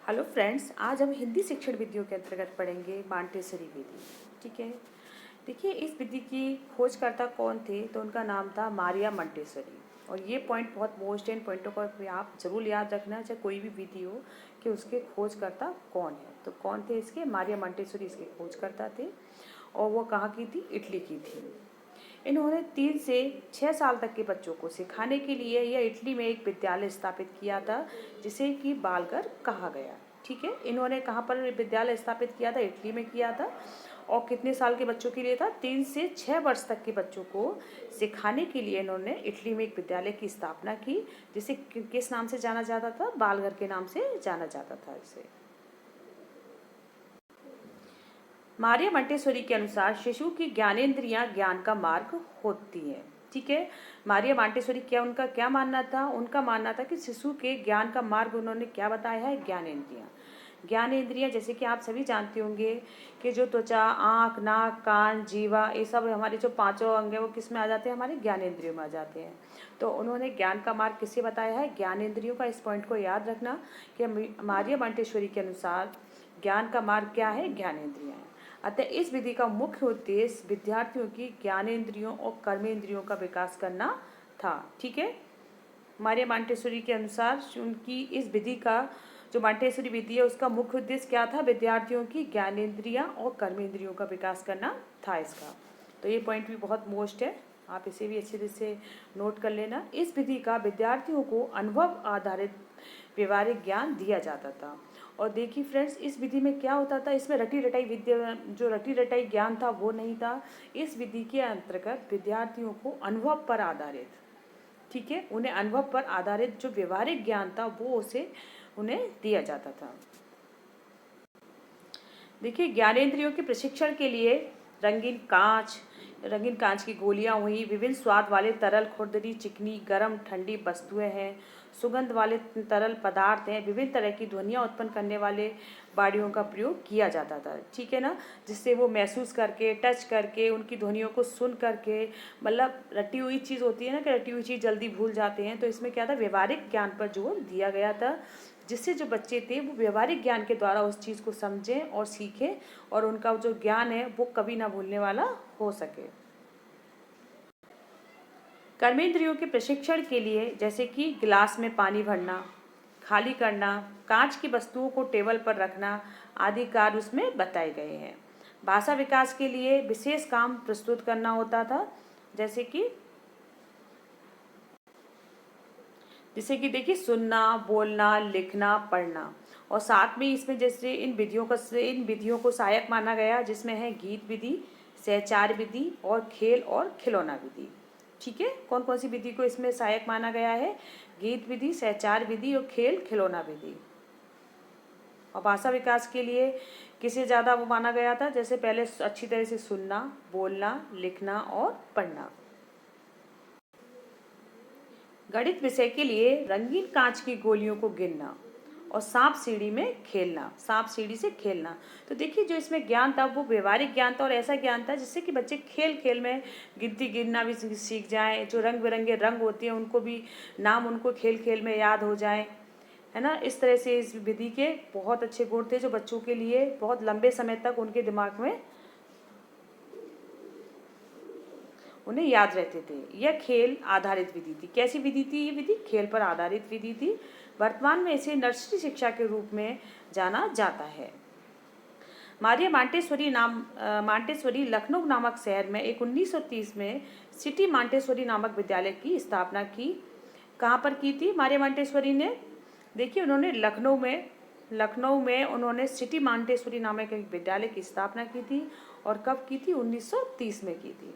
Hello friends, आज हम हिंदी शिक्षण विधियों के अंतर्गत पढ़ेंगे मांटेसरी विधि। ठीक है। देखिए, इस विधि की खोजकर्ता कौन थे, तो उनका नाम था मारिया मंटेसरी। और ये पॉइंट बहुत मोस्ट इन पॉइंटों को आप जरूर याद रखना, चाहे कोई भी विधि हो, कि उसके खोजकर्ता कौन है। तो कौन थे इसके? मारिया मंटेसरी इसके खोजकर्ता थे। और वो कहाँ की थी? इटली की थी। इन्होंने 3 से 6 साल तक के बच्चों को सिखाने के लिए यह इटली में एक विद्यालय स्थापित किया था, जिसे कि बालघर कहा गया। ठीक है। इन्होंने कहाँ पर विद्यालय स्थापित किया था? इटली में किया था। और कितने साल के बच्चों के लिए था? 3 से 6 वर्ष तक के बच्चों को सिखाने के लिए इन्होंने इटली में एक विद्यालय की स्थापना की, जिसे किस नाम से जाना जाता था? बालघर के नाम से जाना जाता था इसे। मारिया मंटेसोरी के अनुसार शिशु की ज्ञानेंद्रियां ज्ञान का मार्ग होती हैं। ठीक है। मारिया मंटेसोरी उनका क्या मानना था? उनका मानना था कि शिशु के ज्ञान का मार्ग उन्होंने क्या बताया है? ज्ञानेंद्रियां। ज्ञानेंद्रियां जैसे कि आप सभी जानते होंगे कि जो त्वचा, आँख, नाक, कान, जीवा, ये सब हमारे जो पांचों अंग है वो किस में आ जाते हैं? हमारे ज्ञानेंद्रियों में आ जाते हैं। तो उन्होंने ज्ञान का मार्ग किससे बताया है? ज्ञानेंद्रियों का। इस पॉइंट को याद रखना कि मारिया मंटेश्वरी के अनुसार ज्ञान का मार्ग क्या है? ज्ञानेंद्रियां है। अतः इस विधि का मुख्य उद्देश्य विद्यार्थियों की ज्ञानेंद्रियों और कर्मेंद्रियों का विकास करना था। ठीक है। मारिया मंटेसोरी के अनुसार उनकी इस विधि का, जो मंटेसोरी विधि है, उसका मुख्य उद्देश्य क्या था? विद्यार्थियों की ज्ञानेंद्रियां और कर्मेंद्रियों का विकास करना था इसका। तो ये पॉइंट भी बहुत मोस्ट है, आप इसे भी अच्छे से नोट कर लेना। इस विधि का विद्यार्थियों को अनुभव आधारित व्यवहारिक ज्ञान दिया जाता था। और देखिए फ्रेंड्स, इस विधि में क्या होता था? इसमें रटी रटाई विद्या, जो रटी रटाई ज्ञान था वो नहीं था। इस विधि के अंतर्गत विद्यार्थियों को अनुभव पर आधारित, ठीक है, उन्हें अनुभव पर आधारित जो व्यवहारिक ज्ञान था वो उसे उन्हें दिया जाता था। देखिए, ज्ञानेंद्रियों के प्रशिक्षण के लिए रंगीन कांच रंगीन कांच की गोलियां हुई, विभिन्न स्वाद वाले तरल, खुरदरी, चिकनी, गर्म, ठंडी वस्तुएं हैं, सुगंध वाले तरल पदार्थ हैं, विभिन्न तरह की ध्वनियां उत्पन्न करने वाले बाड़ियों का प्रयोग किया जाता था। ठीक है ना, जिससे वो महसूस करके, टच करके, उनकी ध्वनियों को सुन करके, मतलब रटी हुई चीज़ होती है ना, कि रटी हुई चीज़ जल्दी भूल जाते हैं, तो इसमें क्या था? व्यवहारिक ज्ञान पर जोर दिया गया था, जिससे जो बच्चे थे वो व्यवहारिक ज्ञान के द्वारा उस चीज़ को समझें और सीखें, और उनका जो ज्ञान है वो कभी ना भूलने वाला हो सके। कर्मेंद्रियों के प्रशिक्षण के लिए जैसे कि गिलास में पानी भरना, खाली करना, कांच की वस्तुओं को टेबल पर रखना आदि कार्य उसमें बताए गए हैं। भाषा विकास के लिए विशेष काम प्रस्तुत करना होता था, जैसे कि देखिए, सुनना, बोलना, लिखना, पढ़ना। और साथ में इसमें जैसे इन विधियों को सहायक माना गया, जिसमें है गीत विधि, सहचार विधि और खेल और खिलौना विधि। ठीक है। कौन कौन सी विधि को इसमें सहायक माना गया है? गीत विधि, सहचार विधि और खेल खिलौना विधि। और भाषा विकास के लिए किसे ज़्यादा वो माना गया था? जैसे पहले अच्छी तरह से सुनना, बोलना, लिखना और पढ़ना। गणित विषय के लिए रंगीन कांच की गोलियों को गिनना और सांप सीढ़ी से खेलना। तो देखिए, जो इसमें ज्ञान था वो व्यवहारिक ज्ञान था, और ऐसा ज्ञान था जिससे कि बच्चे खेल खेल में गिनती गिनना भी सीख जाएं, जो रंग बिरंगे रंग होते हैं उनको भी नाम उनको खेल खेल में याद हो जाए, है ना। इस तरह से इस विधि के बहुत अच्छे गुण थे, जो बच्चों के लिए बहुत लंबे समय तक उनके दिमाग में उन्हें याद रहते थे। यह खेल आधारित विधि थी। कैसी विधि थी? ये विधि खेल पर आधारित विधि थी। वर्तमान में इसे नर्सरी शिक्षा के रूप में जाना जाता है। मारिया मांटेश्वरी लखनऊ नामक शहर में एक 1930 में सिटी मांटेश्वरी नामक विद्यालय की स्थापना की। कहाँ पर की थी मारिया मांटेश्वरी ने? देखिए, उन्होंने लखनऊ में उन्होंने सिटी मांटेश्वरी नामक एक विद्यालय की स्थापना की थी। और कब की थी? 1930 में की थी,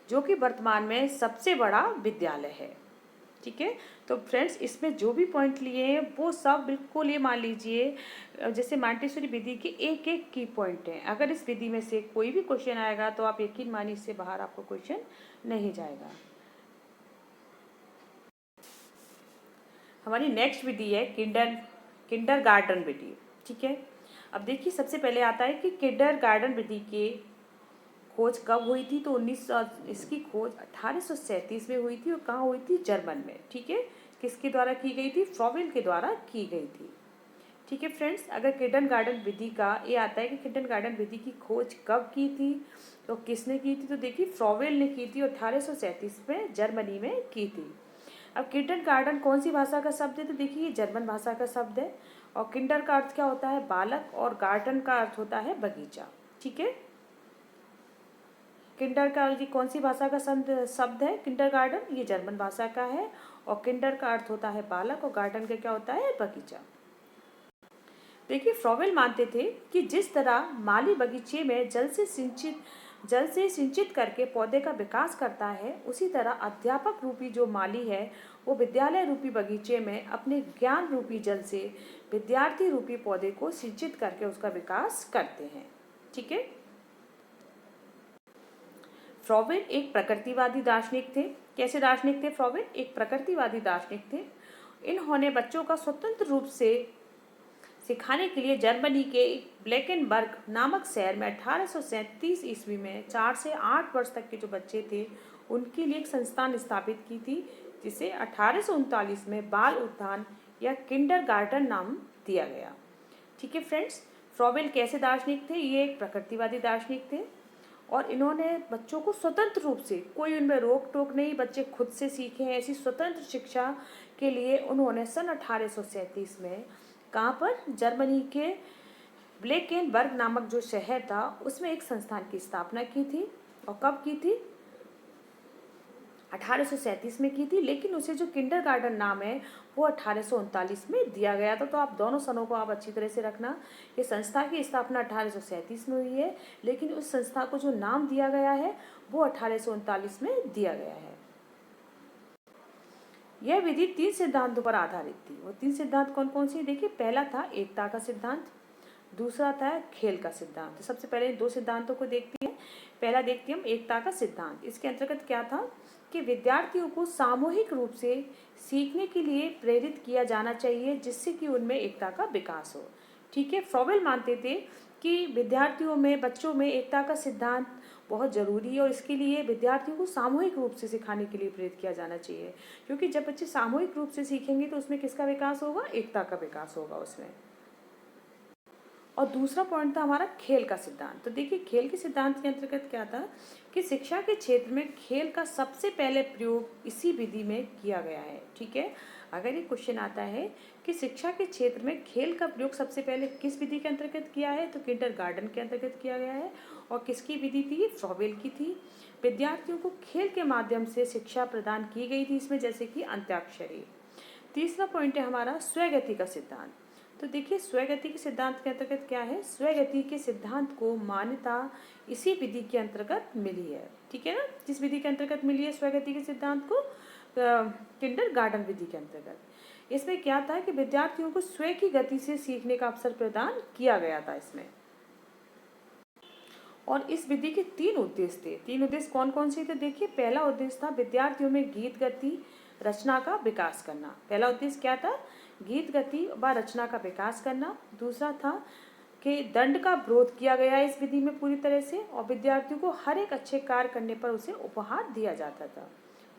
जो कि वर्तमान में सबसे बड़ा विद्यालय है। ठीक है। तो फ्रेंड्स, इसमें जो भी पॉइंट लिए हैं वो सब बिल्कुल ये मान लीजिए, जैसे मांटेश्वरी विधि के एक एक की पॉइंट हैं। अगर इस विधि में से कोई भी क्वेश्चन आएगा तो आप यकीन मानिए इससे बाहर आपको क्वेश्चन नहीं जाएगा। हमारी नेक्स्ट विधि है किंडर गार्डन विधि। ठीक है। अब देखिए, सबसे पहले आता है कि किंडर गार्डन विधि के खोज कब हुई थी? तो इसकी खोज 1837 में हुई थी, और कहाँ हुई थी? जर्मन में। ठीक है। किसके द्वारा की गई थी? फ्रॉवेल के द्वारा की गई थी। ठीक है फ्रेंड्स, अगर किंडरगार्टन विधि का ये आता है कि किंडरगार्टन विधि की खोज कब की थी तो किसने की थी, तो देखिए फ्रॉवेल ने की थी और 1837 में जर्मनी में की थी। अब किंडरगार्टन कौन सी भाषा का शब्द है, तो देखिए ये जर्मन भाषा का शब्द है और किंडर का अर्थ क्या होता है? बालक, और गार्डन का अर्थ होता है बगीचा। ठीक है, किंडर का ये कौन सी भाषा का शब्द है? किंडरगार्टन ये जर्मन भाषा का है और किंडर का अर्थ होता है बालक और गार्डन का क्या होता है? बगीचा। देखिए फ्रॉवेल मानते थे कि जिस तरह माली बगीचे में जल से सिंचित करके पौधे का विकास करता है, उसी तरह अध्यापक रूपी जो माली है वो विद्यालय रूपी बगीचे में अपने ज्ञान रूपी जल से विद्यार्थी रूपी पौधे को सिंचित करके उसका विकास करते हैं। ठीक है, फ्रॉवेल एक प्रकृतिवादी दार्शनिक थे। कैसे दार्शनिक थे फ्रॉवेल? एक प्रकृतिवादी दार्शनिक थे। इन्होंने बच्चों का स्वतंत्र रूप से सिखाने के लिए जर्मनी के ब्लैकेनबर्ग नामक शहर में 1837 ईस्वी में 4 से 8 वर्ष तक के जो बच्चे थे उनके लिए एक संस्थान स्थापित की थी, जिसे 1839 में बाल उद्यान या किंडरगार्टन नाम दिया गया। ठीक है फ्रेंड्स, फ्रॉवेल कैसे दार्शनिक थे? ये एक प्रकृतिवादी दार्शनिक थे और इन्होंने बच्चों को स्वतंत्र रूप से, कोई उनमें रोक टोक नहीं, बच्चे खुद से सीखें, ऐसी स्वतंत्र शिक्षा के लिए उन्होंने सन 1837 में कहाँ पर? जर्मनी के ब्लैकेनबर्ग नामक जो शहर था उसमें एक संस्थान की स्थापना की थी। और कब की थी? 1837 में की थी, लेकिन उसे जो किंडरगार्टन नाम है वो 1839 में दिया गया था। तो आप दोनों सनों को आप अच्छी तरह से रखना। ये संस्था की स्थापना 1837 में हुई है, लेकिन उस संस्था को जो नाम दिया गया है वो 1839 में दिया गया है। यह विधि 3 सिद्धांतों पर आधारित थी। वो 3 सिद्धांत कौन कौन से? देखिए पहला था एकता का सिद्धांत, दूसरा था खेल का सिद्धांत। तो सबसे पहले इन 2 सिद्धांतों को देखते हैं। पहला देखते हैं हम एकता का सिद्धांत। इसके अंतर्गत क्या था कि विद्यार्थियों को सामूहिक रूप से सीखने के लिए प्रेरित किया जाना चाहिए, जिससे कि उनमें एकता का विकास हो। ठीक है, फ्रॉवेल मानते थे कि विद्यार्थियों में, बच्चों में एकता का सिद्धांत बहुत ज़रूरी है और इसके लिए विद्यार्थियों को सामूहिक रूप से सिखाने के लिए प्रेरित किया जाना चाहिए, क्योंकि जब बच्चे सामूहिक रूप से सीखेंगे तो उसमें किसका विकास होगा? एकता का विकास होगा उसमें। और दूसरा पॉइंट था हमारा खेल का सिद्धांत। तो देखिए खेल के सिद्धांत के अंतर्गत क्या था कि शिक्षा के क्षेत्र में खेल का सबसे पहले प्रयोग इसी विधि में किया गया है। ठीक है, अगर ये क्वेश्चन आता है कि शिक्षा के क्षेत्र में खेल का प्रयोग सबसे पहले किस विधि के अंतर्गत किया है, तो किंडरगार्टन के अंतर्गत किया गया है। और किसकी विधि थी? ये फ्रॉवेल की थी। विद्यार्थियों को खेल के माध्यम से शिक्षा प्रदान की गई थी इसमें, जैसे कि अंत्याक्षरी। तीसरा पॉइंट है हमारा स्वगति का सिद्धांत। तो देखिए स्वगति के सिद्धांत के अंतर्गत क्या है? स्वगति के सिद्धांत को मान्यता इसी विधि के अंतर्गत मिली है। ठीक है ना, जिस विधि के अंतर्गत मिली है स्वगति के सिद्धांत को? किंडरगार्टन विधि के अंतर्गत। इसमें क्या था कि विद्यार्थियों को स्वयं की गति से सीखने का अवसर प्रदान किया गया था इसमें। और इस विधि के 3 उद्देश्य थे। 3 उद्देश्य कौन कौन से थे? देखिए पहला उद्देश्य था विद्यार्थियों में गीत गति रचना का विकास करना। पहला उद्देश्य क्या था? गीत गति व रचना का विकास करना। दूसरा था कि दंड का विरोध किया गया इस विधि में पूरी तरह से, और विद्यार्थियों को हर एक अच्छे कार्य करने पर उसे उपहार दिया जाता था।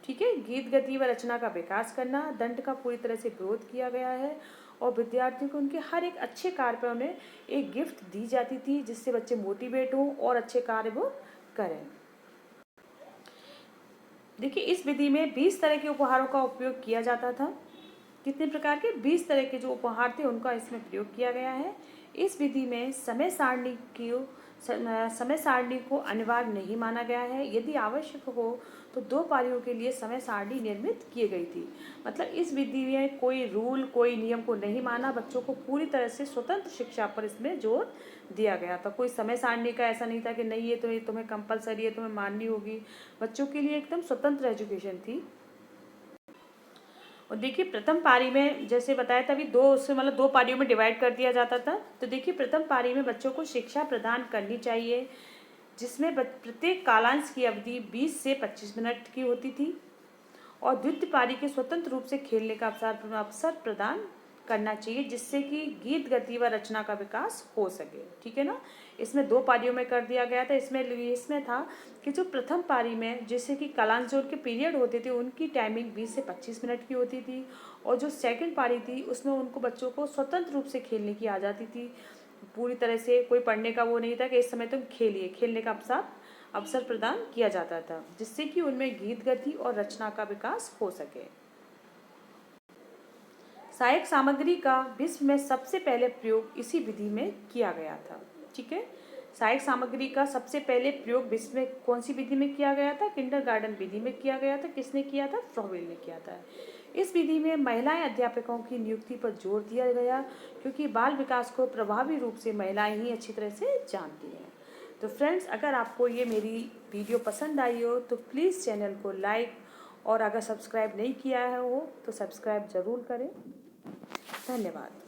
ठीक है, गीत गति व रचना का विकास करना, दंड का पूरी तरह से विरोध किया गया है और विद्यार्थियों को उनके हर एक अच्छे कार्य पर उन्हें एक गिफ्ट दी जाती थी, जिससे बच्चे मोटिवेट हों और अच्छे कार्य वो करें। देखिए इस विधि में 20 तरह के उपहारों का उपयोग किया जाता था। कितने प्रकार के? 20 तरह के जो उपहार थे उनका इसमें प्रयोग किया गया है। इस विधि में समय सारणी को अनिवार्य नहीं माना गया है। यदि आवश्यक हो तो 2 पारियों के लिए समय सारणी निर्मित की गई थी। मतलब इस विधि में कोई रूल, कोई नियम को नहीं माना, बच्चों को पूरी तरह से स्वतंत्र शिक्षा पर इसमें जोर दिया गया था। कोई समय सारणी का ऐसा नहीं था कि नहीं ये तो तुम्हें कंपलसरी है, तुम्हें माननी होगी। बच्चों के लिए एकदम स्वतंत्र एजुकेशन थी। और देखिए प्रथम पारी में जैसे बताया था अभी 2 पारियों में डिवाइड कर दिया जाता था। तो देखिए प्रथम पारी में बच्चों को शिक्षा प्रदान करनी चाहिए, जिसमें प्रत्येक कालांश की अवधि 20 से 25 मिनट की होती थी और द्वितीय पारी के स्वतंत्र रूप से खेलने का अवसर प्रदान करना चाहिए, जिससे कि गीत गति व रचना का विकास हो सके। ठीक है ना। इसमें 2 पारियों में कर दिया गया था। इसमें था कि जो प्रथम पारी में जैसे कि कालांजोर के पीरियड होते थे उनकी टाइमिंग 20 से 25 मिनट की होती थी, और जो सेकंड पारी थी उसमें उनको बच्चों को स्वतंत्र रूप से खेलने की आज़ादी थी। पूरी तरह से कोई पढ़ने का वो नहीं था कि इस समय तुम खेलिए, खेलने का अवसर प्रदान किया जाता था, जिससे कि उनमें गीत गति और रचना का विकास हो सके। सहायक सामग्री का विश्व में सबसे पहले प्रयोग इसी विधि में किया गया था। ठीक है। सहायक सामग्री का सबसे पहले प्रयोग विश्व में कौन सी विधि में किया गया था? किंडरगार्टन विधि में किया गया था। किसने किया था? फ्रोबेल ने किया था। इस विधि में महिलाएं अध्यापकों की नियुक्ति पर जोर दिया गया, क्योंकि बाल विकास को प्रभावी रूप से महिलाएं ही अच्छी तरह से जानती हैं। तो फ्रेंड्स, अगर आपको ये मेरी वीडियो पसंद आई हो तो प्लीज़ चैनल को लाइक, और अगर सब्सक्राइब नहीं किया है हो तो सब्सक्राइब ज़रूर करें। धन्यवाद।